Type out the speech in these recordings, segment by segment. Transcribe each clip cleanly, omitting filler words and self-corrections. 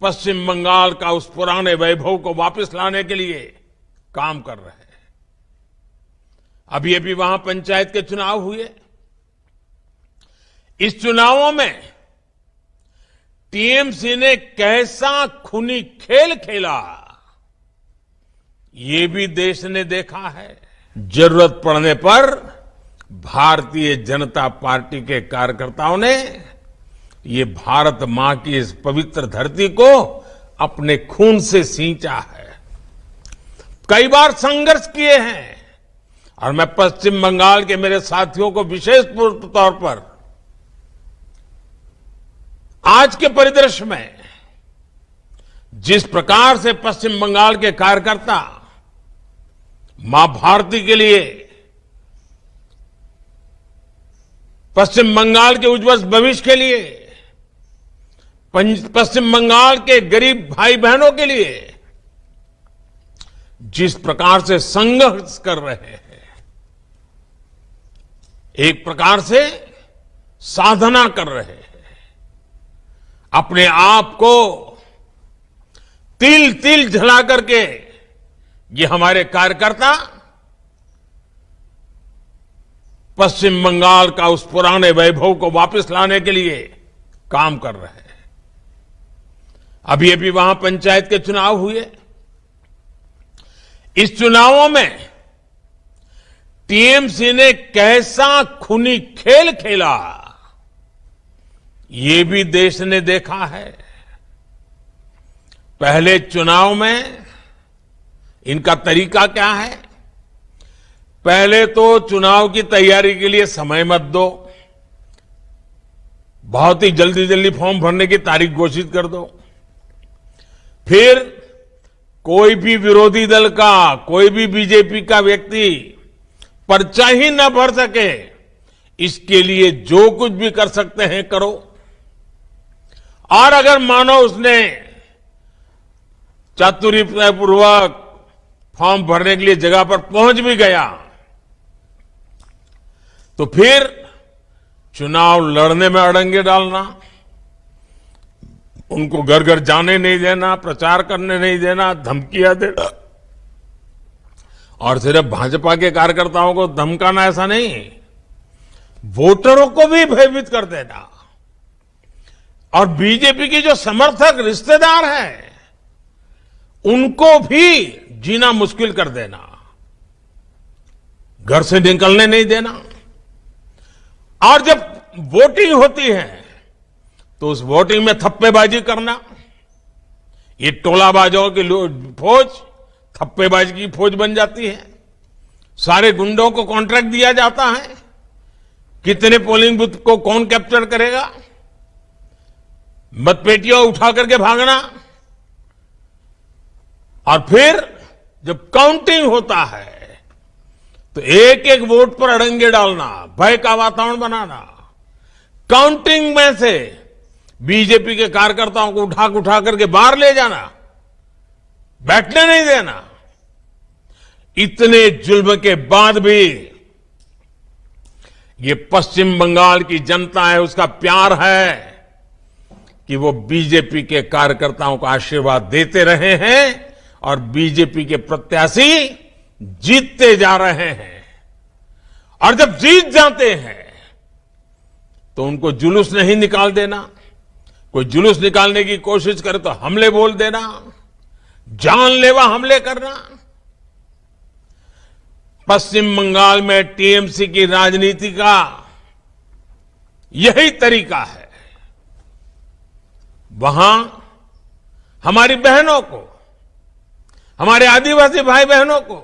पश्चिम बंगाल का उस पुराने वैभव को वापस लाने के लिए काम कर रहे हैं। अभी वहां पंचायत के चुनाव हुए। इस चुनावों में टीएमसी ने कैसा खूनी खेल खेला, ये भी देश ने देखा है। जरूरत पड़ने पर भारतीय जनता पार्टी के कार्यकर्ताओं ने ये भारत मां की इस पवित्र धरती को अपने खून से सींचा है। कई बार संघर्ष किए हैं और मैं पश्चिम बंगाल के मेरे साथियों को विशेष तौर पर आज के परिदृश्य में जिस प्रकार से पश्चिम बंगाल के कार्यकर्ता मां भारती के लिए, पश्चिम बंगाल के उज्जवल भविष्य के लिए, पश्चिम बंगाल के गरीब भाई बहनों के लिए जिस प्रकार से संघर्ष कर रहे हैं, एक प्रकार से साधना कर रहे हैं, अपने आप को तिल तिल जला करके ये हमारे कार्यकर्ता पश्चिम बंगाल का उस पुराने वैभव को वापस लाने के लिए काम कर रहे हैं। अभी वहां पंचायत के चुनाव हुए। इस चुनावों में टीएमसी ने कैसा खूनी खेल खेला, ये भी देश ने देखा है। पहले चुनाव में इनका तरीका क्या है? पहले तो चुनाव की तैयारी के लिए समय मत दो, बहुत ही जल्दी जल्दी फॉर्म भरने की तारीख घोषित कर दो। फिर कोई भी विरोधी दल का, कोई भी बीजेपी का व्यक्ति पर्चा ही न भर सके, इसके लिए जो कुछ भी कर सकते हैं करो। और अगर मानो उसने चातुर्यपूर्वक फॉर्म भरने के लिए जगह पर पहुंच भी गया तो फिर चुनाव लड़ने में अड़ंगे डालना, उनको घर घर जाने नहीं देना, प्रचार करने नहीं देना, धमकियां देना। और सिर्फ भाजपा के कार्यकर्ताओं को धमकाना ऐसा नहीं, वोटरों को भी भयभीत कर देना। और बीजेपी की जो समर्थक रिश्तेदार हैं उनको भी जीना मुश्किल कर देना, घर से निकलने नहीं देना। और जब वोटिंग होती है तो उस वोटिंग में थप्पेबाजी करना, ये टोलाबाजों की फौज थप्पेबाजी की फौज बन जाती है। सारे गुंडों को कॉन्ट्रैक्ट दिया जाता है, कितने पोलिंग बूथ को कौन कैप्चर करेगा, मतपेटियां उठा करके भागना। और फिर जब काउंटिंग होता है तो एक एक वोट पर अड़ंगे डालना, भय का वातावरण बनाना, काउंटिंग में से बीजेपी के कार्यकर्ताओं को उठा करके बाहर ले जाना, बैठने नहीं देना। इतने जुल्म के बाद भी ये पश्चिम बंगाल की जनता है, उसका प्यार है कि वो बीजेपी के कार्यकर्ताओं को आशीर्वाद देते रहे हैं और बीजेपी के प्रत्याशी जीतते जा रहे हैं। और जब जीत जाते हैं तो उनको जुलूस नहीं निकाल देना, कोई जुलूस निकालने की कोशिश करे तो हमले बोल देना, जानलेवा हमले करना। पश्चिम बंगाल में टीएमसी की राजनीति का यही तरीका है। वहां हमारी बहनों को, हमारे आदिवासी भाई बहनों को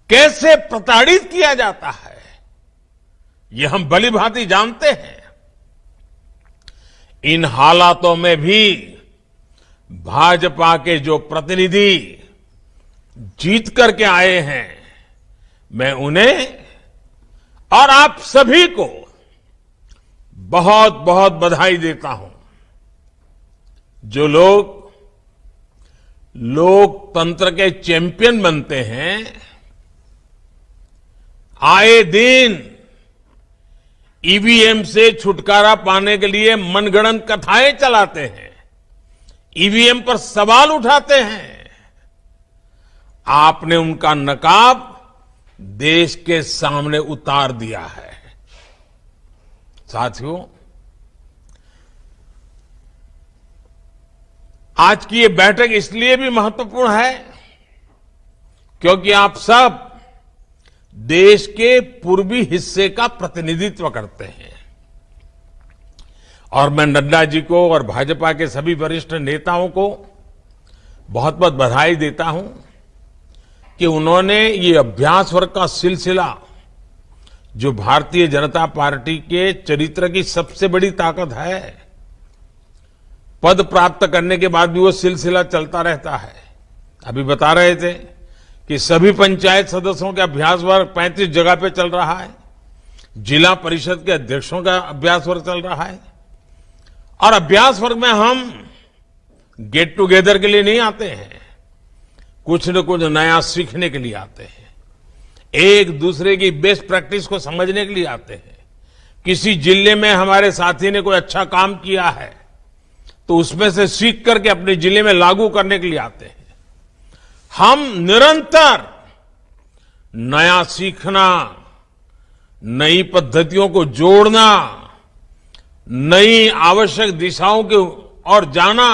कैसे प्रताड़ित किया जाता है, ये हम भली भांति जानते हैं। इन हालातों में भी भाजपा के जो प्रतिनिधि जीत करके आए हैं, मैं उन्हें और आप सभी को बहुत बहुत बधाई देता हूं। जो लोग लोकतंत्र के चैंपियन बनते हैं, आए दिन ईवीएम से छुटकारा पाने के लिए मनगढ़ंत कथाएं चलाते हैं, ईवीएम पर सवाल उठाते हैं, आपने उनका नकाब देश के सामने उतार दिया है। साथियों, आज की ये बैठक इसलिए भी महत्वपूर्ण है क्योंकि आप सब देश के पूर्वी हिस्से का प्रतिनिधित्व करते हैं और मैं नड्डा जी को और भाजपा के सभी वरिष्ठ नेताओं को बहुत बहुत बधाई देता हूं कि उन्होंने ये अभ्यास वर्ग का सिलसिला, जो भारतीय जनता पार्टी के चरित्र की सबसे बड़ी ताकत है, पद प्राप्त करने के बाद भी वो सिलसिला चलता रहता है। अभी बता रहे थे कि सभी पंचायत सदस्यों का अभ्यास वर्ग 35 जगह पे चल रहा है, जिला परिषद के अध्यक्षों का अभ्यास वर्ग चल रहा है। और अभ्यास वर्ग में हम गेट टुगेदर के लिए नहीं आते हैं, कुछ न कुछ नया सीखने के लिए आते हैं, एक दूसरे की बेस्ट प्रैक्टिस को समझने के लिए आते हैं। किसी जिले में हमारे साथी ने कोई अच्छा काम किया है तो उसमें से सीख करके अपने जिले में लागू करने के लिए आते हैं। हम निरंतर नया सीखना, नई पद्धतियों को जोड़ना, नई आवश्यक दिशाओं की ओर जाना,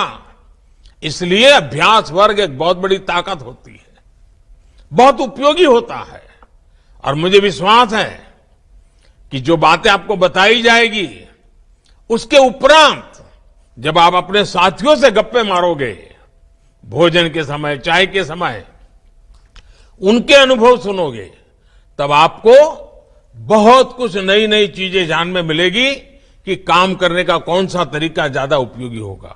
इसलिए अभ्यास वर्ग एक बहुत बड़ी ताकत होती है, बहुत उपयोगी होता है। और मुझे विश्वास है कि जो बातें आपको बताई जाएगी उसके उपरांत जब आप अपने साथियों से गप्पे मारोगे, भोजन के समय, चाय के समय, उनके अनुभव सुनोगे, तब आपको बहुत कुछ नई नई चीजें जानने में मिलेगी कि काम करने का कौन सा तरीका ज्यादा उपयोगी होगा।